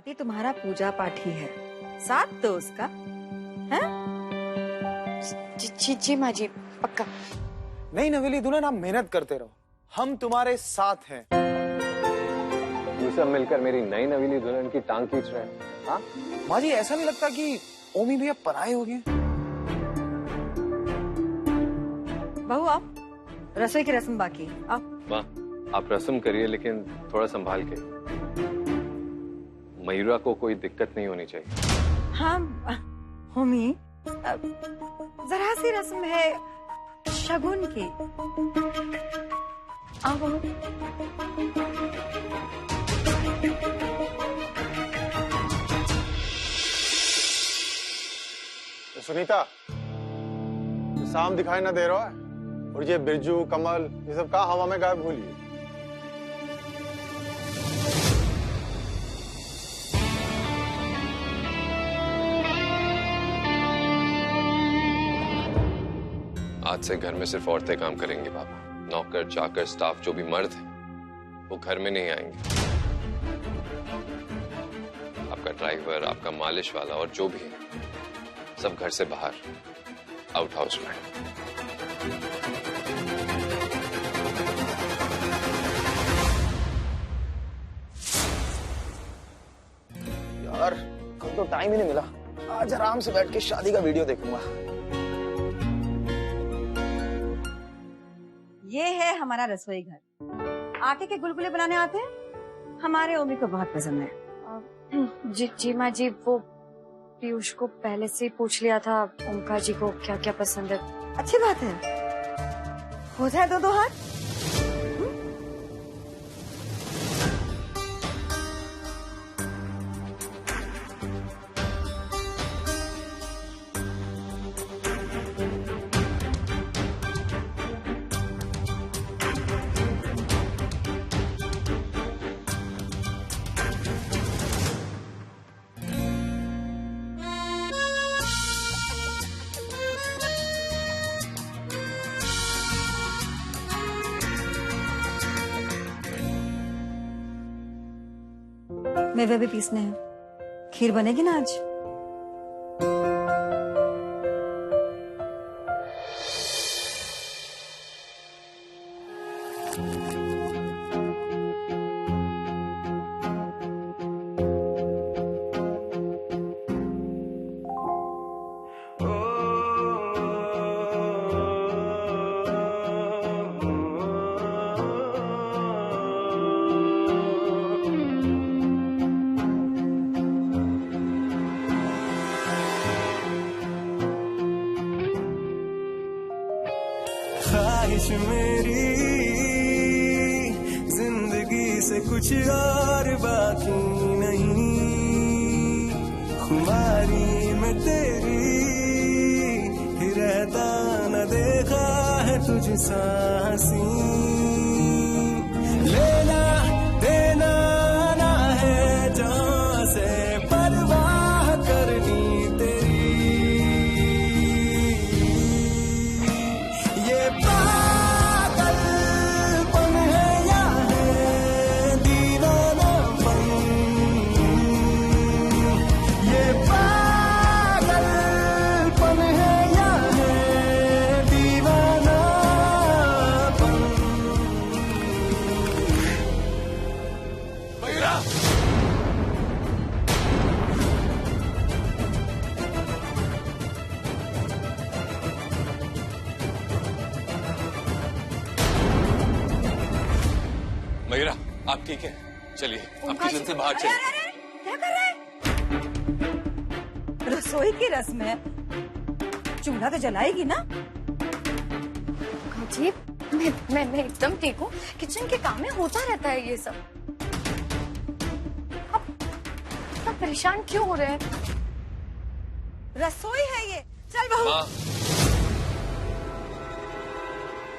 ये तुम्हारा पूजा पाठ ही है, साथ दो उसका, है? जी माँ जी, पक्का। नहीं नवेली दुल्हन, आप मेहनत करते रहो, हम तुम्हारे साथ हैं। ये सब मिलकर मेरी नई नवीली दुल्हन की टांग खींच रहे हैं। हाँ माँ जी, ऐसा नहीं लगता कि ओमी भैया पराये हो गए? बहू आओ, रसोई की रस्म बाकी है, आओ। माँ आप रस्म करिए, लेकिन थोड़ा संभाल के। मयूरा को कोई दिक्कत नहीं होनी चाहिए। हाँ होमी, जरा सी रस्म है शगुन की। आओ बहू। सुनीता, शाम दिखाई ना दे रहा है, और ये बिरजू कमल ये सब कहाँ हवा में गायब हो लिए? आज से घर में सिर्फ औरतें काम करेंगी पापा। नौकर चाकर स्टाफ जो भी मर्द है वो घर में नहीं आएंगे। आपका ड्राइवर, आपका मालिश वाला और जो भी है सब घर से बाहर, आउट हाउस में। यार कल तो टाइम ही नहीं मिला, आज आराम से बैठ के शादी का वीडियो देखूंगा। ये है हमारा रसोई घर। आटे के गुलगुले बनाने आते हैं, हमारे ओमी को बहुत पसंद है। जी माँ जी, वो पीयूष को पहले से ही पूछ लिया था ओमकार जी को क्या क्या पसंद है। अच्छी बात है, हो जाए दो हाथ। मेवे भी पीसने हैं, खीर बनेगी ना आज? ख्वाहिश मेरी जिंदगी से कुछ और बाकी नहीं, खुमारी में तेरी ही रहता न देखा है तुझ सांसी, लेना देना ना है जहाँ से परवाह करनी तेरी, ये पागलपन है या है दीवानापन, ये पागलपन है या है दीवानापन। मयूरा! मयूरा, आप ठीक है? चलिए आप किचन से बाहर चलिए। क्या कर रहे हैं? रसोई की रस्म है, चूल्हा तो जलाएगी ना? जी मैं एकदम ठीक हूँ, किचन के काम में होता रहता है ये सब। आप इतना परेशान क्यों हो रहे हैं? रसोई है ये, चल बहू। माँ,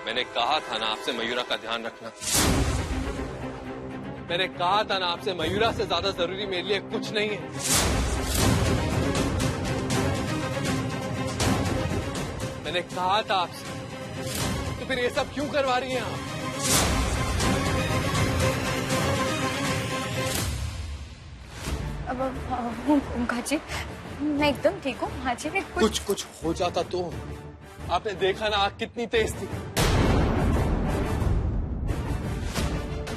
मैंने कहा था ना आपसे मयूरा का ध्यान रखना। मैंने कहा था ना आपसे मयूरा से ज्यादा जरूरी मेरे लिए कुछ नहीं है। मैंने कहा था आपसे, तो फिर ये सब क्यों करवा रही हैं आप? ओमकार जी, मैं एकदम ठीक हूँ। माँ जी ने कुछ हो जाता तो? आपने देखा ना आग कितनी तेज थी।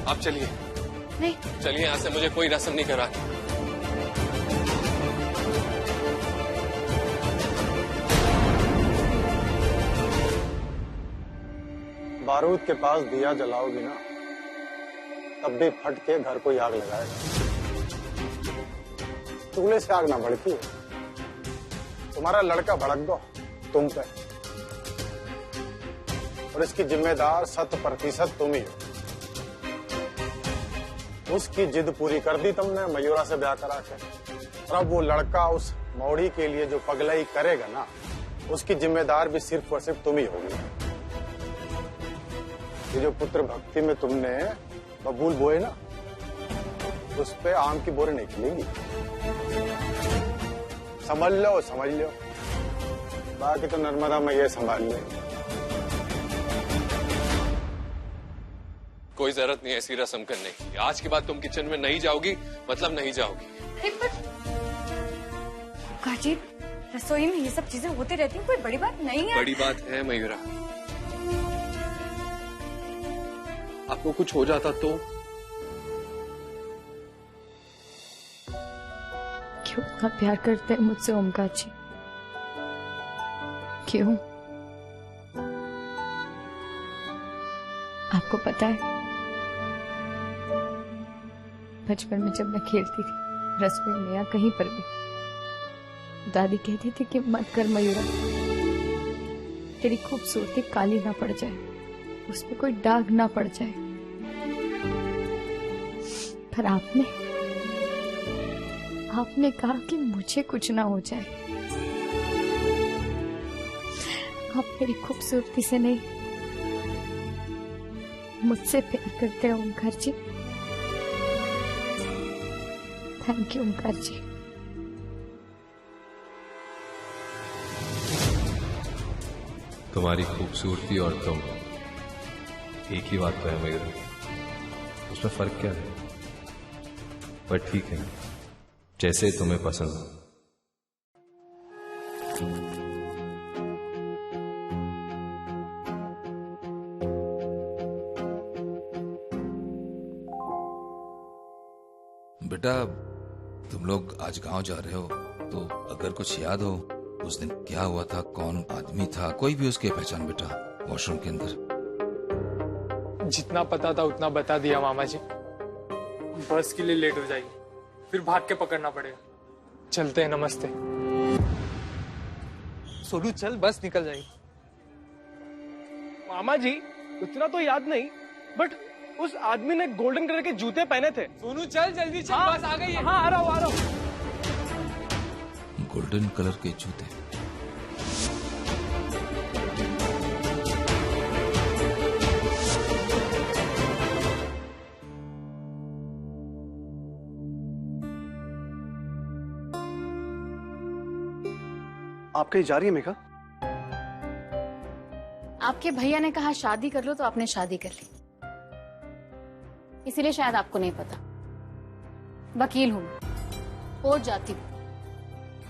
आप चलिए। नहीं, चलिए यहाँ से, मुझे कोई रस्म नहीं करा। बारूद के पास दिया जलाओगी ना, तब भी फट के घर को आग लगाएगा। चूल्हे से आग ना भड़की, तुम्हारा लड़का भड़क दो तुम पे, और इसकी जिम्मेदार 100% तुम ही हो। उसकी जिद पूरी कर दी तुमने मयूरा से ब्याह करा के, और अब वो लड़का उस मौड़ी के लिए जो पगलई करेगा ना, उसकी जिम्मेदार भी सिर्फ और सिर्फ तुम ही होगी। ये जो पुत्र भक्ति में तुमने बबूल बोए ना, उस पे आम की बोरे नहीं खिलेंगी। समझ लो। बाकी तो नर्मदा मैया संभाल ले। कोई जरूरत नहीं है ऐसी रस्म करने की। आज के बाद तुम किचन में नहीं जाओगी, मतलब नहीं जाओगी। ओमकार जी, रसोई में ये सब चीजें होती रहती हैं, कोई बड़ी बात नहीं है। बड़ी बात है मयूरा। आपको कुछ हो जाता तो? क्यों इतना प्यार करते हैं मुझसे ओमकार जी? क्यों? आपको पता है, बचपन में जब मैं खेलती थी रसोई में या कहीं पर भी, दादी कहती थी कि मत कर मयूरा, तेरी खूबसूरती काली ना पड़ जाए, उसमें कोई दाग ना पड़ जाए। पर आपने कहा कि मुझे कुछ ना हो जाए। आप मेरी खूबसूरती से नहीं, मुझसे प्यार करते हैं ओमकार जी। थैंक यू ओमकार जी। तुम्हारी खूबसूरती और तुम एक ही बात तो है मयूर, उसमें फर्क क्या है? पर ठीक है, जैसे तुम्हें पसंद हो। बेटा, तुम लोग आज गांव जा रहे हो, तो अगर कुछ याद हो उस दिन क्या हुआ था, कौन आदमी था, कोई भी उसकी पहचान बेटा, वॉशरूम के अंदर। जितना पता था उतना बता दिया मामा जी। बस के लिए लेट हो जाएगी, फिर भाग के पकड़ना पड़ेगा। चलते हैं, नमस्ते। सोनू चल, बस निकल जाएगी। मामा जी, उतना तो याद नहीं, बट उस आदमी ने गोल्डन कलर के जूते पहने थे। सोनू चल, जल्दी चल, बस आ गई है। हाँ, आ रहा हूँ। गोल्डन कलर के जूते? आप कहीं जा रही है मेघा? आपके भैया ने कहा शादी कर लो, तो आपने शादी कर ली, इसीलिए शायद आपको नहीं पता। वकील हूं, कोर्ट जाती हूँ।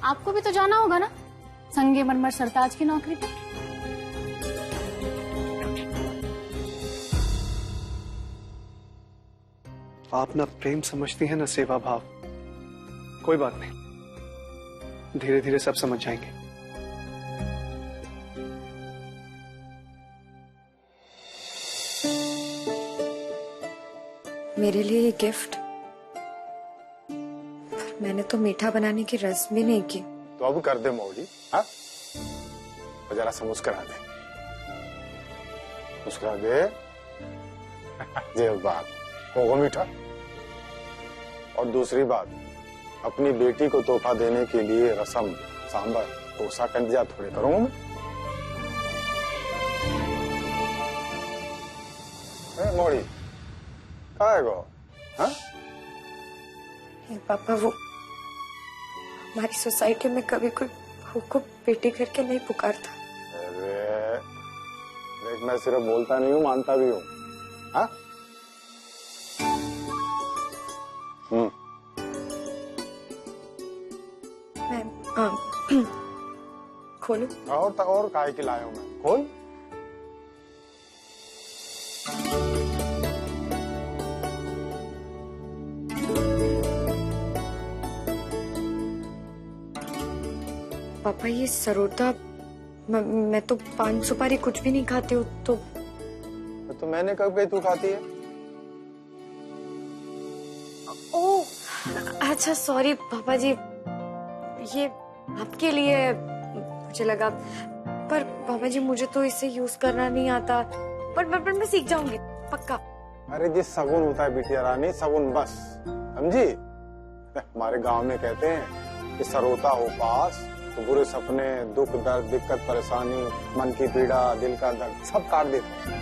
आपको भी तो जाना होगा ना संगे मरमर सरताज की नौकरी पर। आप ना प्रेम समझती हैं ना सेवा भाव। कोई बात नहीं, धीरे धीरे सब समझ जाएंगे। मेरे लिए ये गिफ्ट, पर मैंने तो मीठा बनाने की रस्म भी नहीं की। तो अब कर दे मौली, हाँ? जरा सा मुस्कुरा दे, मुस्कुरा दे। ये बात होगा मीठा। और दूसरी बात, अपनी बेटी को तोहफा देने के लिए रसम, सांबर, कोसा का इंतजार थोड़े करूंगा मैं। मौली कहाँ है गो? हाँ? पापा, वो हमारी सोसाइटी में कभी कोई बहू को बेटी करके नहीं पुकारता। अरे देख, मैं सिर्फ बोलता नहीं हूँ, मानता भी हूँ। हाँ? खोलूं? और काहे के लाए हो मैं? खोल। पापा ये सरोता, मैं तो पान सुपारी कुछ भी नहीं खाती हूँ। तो मैंने कब कही तू खाती है? ओह अच्छा सॉरी पापा जी, ये आपके लिए मुझे लगा। पर पापा जी मुझे तो इसे यूज करना नहीं आता, पर मैं सीख जाऊंगी पक्का। अरे जी सगुन होता है बिटिया रानी, सगुन बस, समझी? हमारे गांव में कहते हैं कि सरोता हो पास तो बुरे सपने, दुख दर्द, दिक्कत परेशानी, मन की पीड़ा, दिल का दर्द सब काट देते हैं।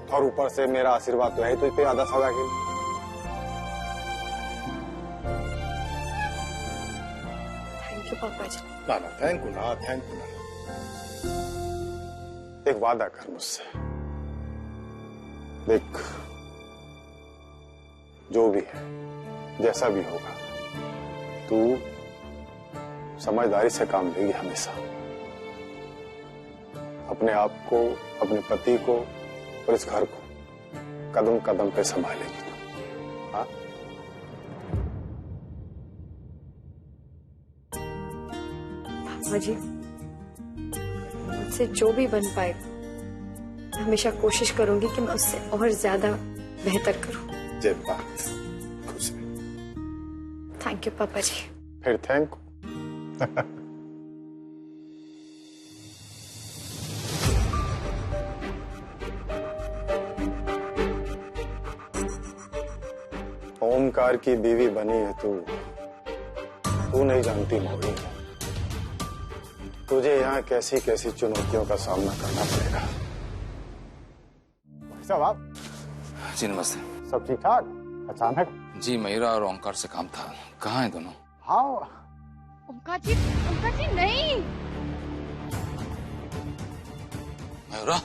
और ऊपर से मेरा आशीर्वाद तो है तो इतने ज्यादा सदा के लिए। थैंक यू पापा जी। ना थैंक यू ना, थैंक यू ना। एक वादा कर मुझसे, देख जो भी है जैसा भी होगा तू समझदारी से काम लेगी हमेशा। अपने आप को, अपने पति को और इस घर को कदम कदम पे संभालेगी तू। हाँ? पापा जी मुझसे जो भी बन पाए हमेशा कोशिश करूंगी कि मैं उससे और ज्यादा बेहतर करूं। जय बात, खुश रहे। थैंक यू पापा जी। फिर थैंक यू। ओमकार की बीवी बनी है तू नहीं जानती मौरी, तुझे यहाँ कैसी कैसी चुनौतियों का सामना करना पड़ेगा। सब आप जी नमस्ते। सब ठीक ठाक? अचानक? जी मयूरा और ओंकार से काम था। कहाँ हैं दोनों? हाँ ओंकार जी नहीं। मयूरा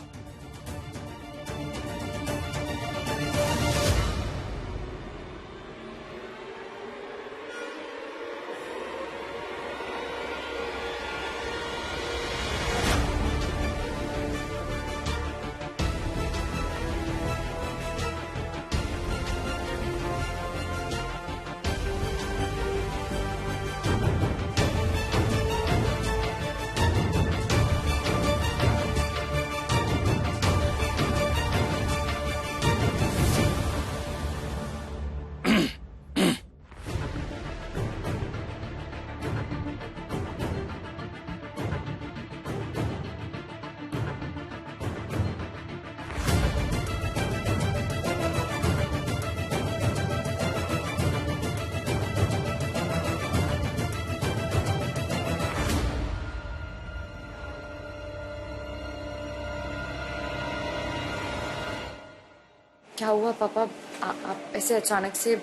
क्या हुआ पापा? आप ऐसे अचानक से?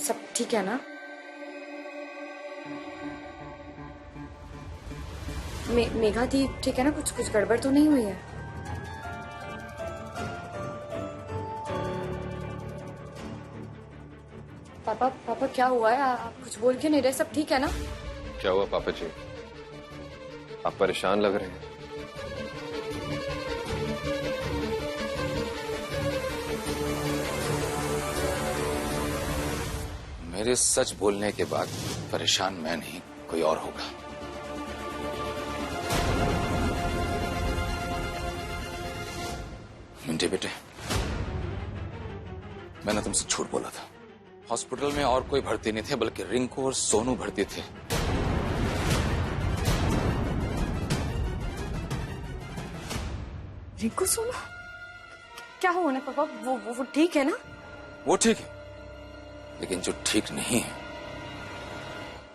सब ठीक है ना? मेघा दी ठीक है ना? कुछ गड़बड़ तो नहीं हुई है? पापा क्या हुआ है? आप कुछ बोल के नहीं रहे? सब ठीक है ना? क्या हुआ पापा जी? आप परेशान लग रहे हैं। मेरे सच बोलने के बाद परेशान मैं नहीं, कोई और होगा। मिंटे बेटे, मैंने तुमसे झूठ बोला था। हॉस्पिटल में और कोई भर्ती नहीं थे, बल्कि रिंकू और सोनू भर्ती थे। रिंकू सोनू क्या हुआ ना पापा? वो ठीक है ना? वो ठीक है, लेकिन जो ठीक नहीं है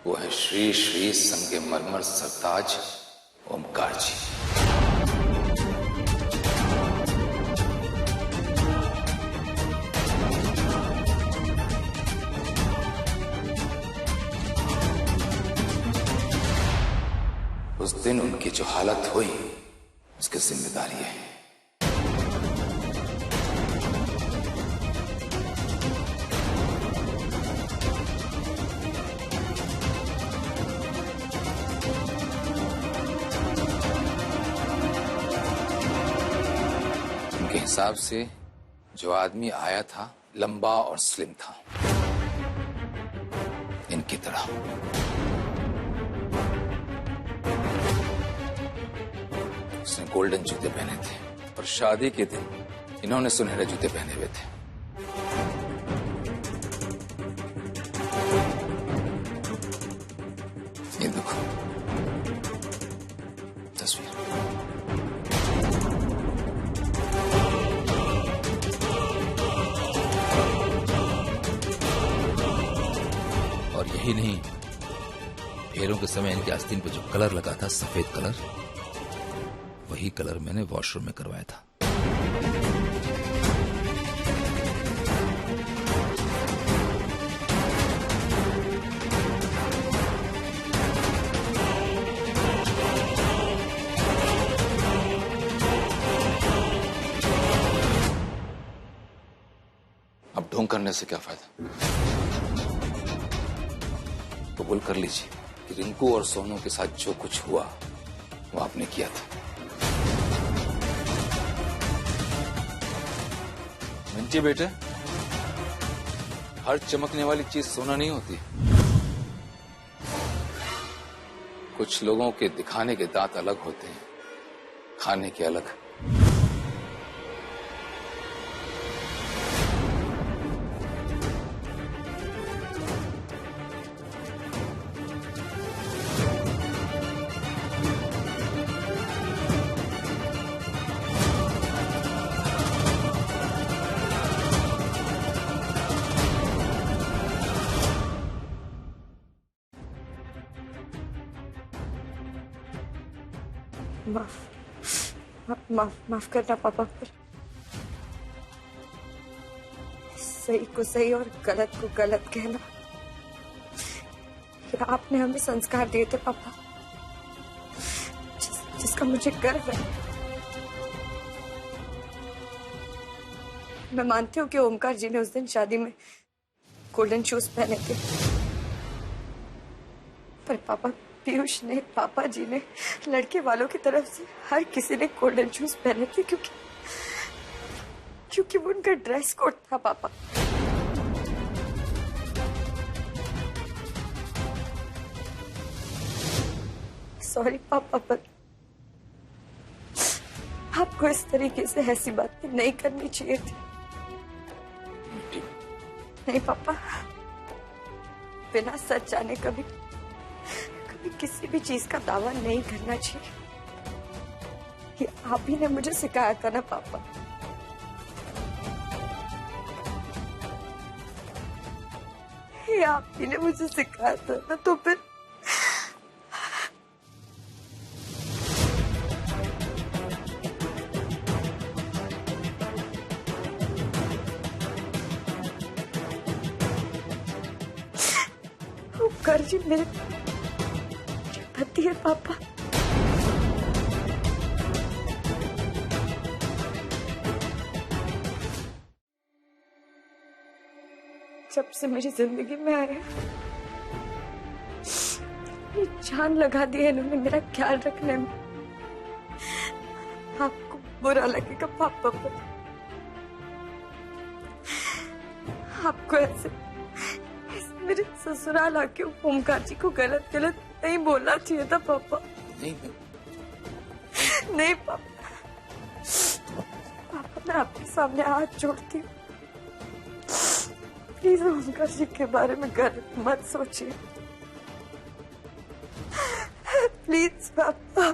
वो है श्री श्री संगमरमर सरताज ओमकार जी। उस दिन उनकी जो हालत हुई उसकी जिम्मेदारी है। हिसाब से जो आदमी आया था लंबा और स्लिम था, इनकी तरह। उसने गोल्डन जूते पहने थे और शादी के दिन इन्होंने सुनहरे जूते पहने हुए थे। ये देखो तस्वीर। और यही नहीं, फेरों के समय इनके आस्तीन पे जो कलर लगा था, सफेद कलर, वही कलर मैंने वॉशरूम में करवाया था। अब ढोंग करने से क्या फायदा? कबूल कर लीजिए कि रिंकू और सोनू के साथ जो कुछ हुआ वो आपने किया था। मिंटी बेटे, हर चमकने वाली चीज सोना नहीं होती। कुछ लोगों के दिखाने के दांत अलग होते हैं, खाने के अलग। माफ करना पापा, पर सही को सही और गलत को गलत कहना, आपने हमें संस्कार दिए थे पापा, जिसका मुझे गर्व है। मैं मानती हूँ कि ओमकार जी ने उस दिन शादी में गोल्डन शूज पहने थे, पर पापा, पीयूष ने, पापा जी ने, लड़के वालों की तरफ से हर किसी ने गोल्डन शूज पहने थे, क्योंकि वो उनका ड्रेस कोड था पापा। सॉरी पापा, पर आपको इस तरीके से ऐसी बातें नहीं करनी चाहिए थी। नहीं पापा, बिना सच जाने कभी किसी भी चीज का दावा नहीं करना चाहिए। ये आप ही ने मुझे सिखाया था ना पापा। ये आप ही ने मुझे सिखाया था ना, तो फिर ओमकार जी मेरे पति है पापा। जब से मेरी जिंदगी में आए, जान लगा दी है इन्होंने मेरा ख्याल रखने में। आपको बुरा लगेगा पापा, पर आपको ऐसे मेरे ससुराल आके ओमकार जी को गलत नहीं बोलना चाहिए था पापा। नहीं पापा, मैं आपके सामने हाथ जोड़ती हूँ, प्लीज ओमकार जी के बारे में गलत मत सोचिए, प्लीज पापा।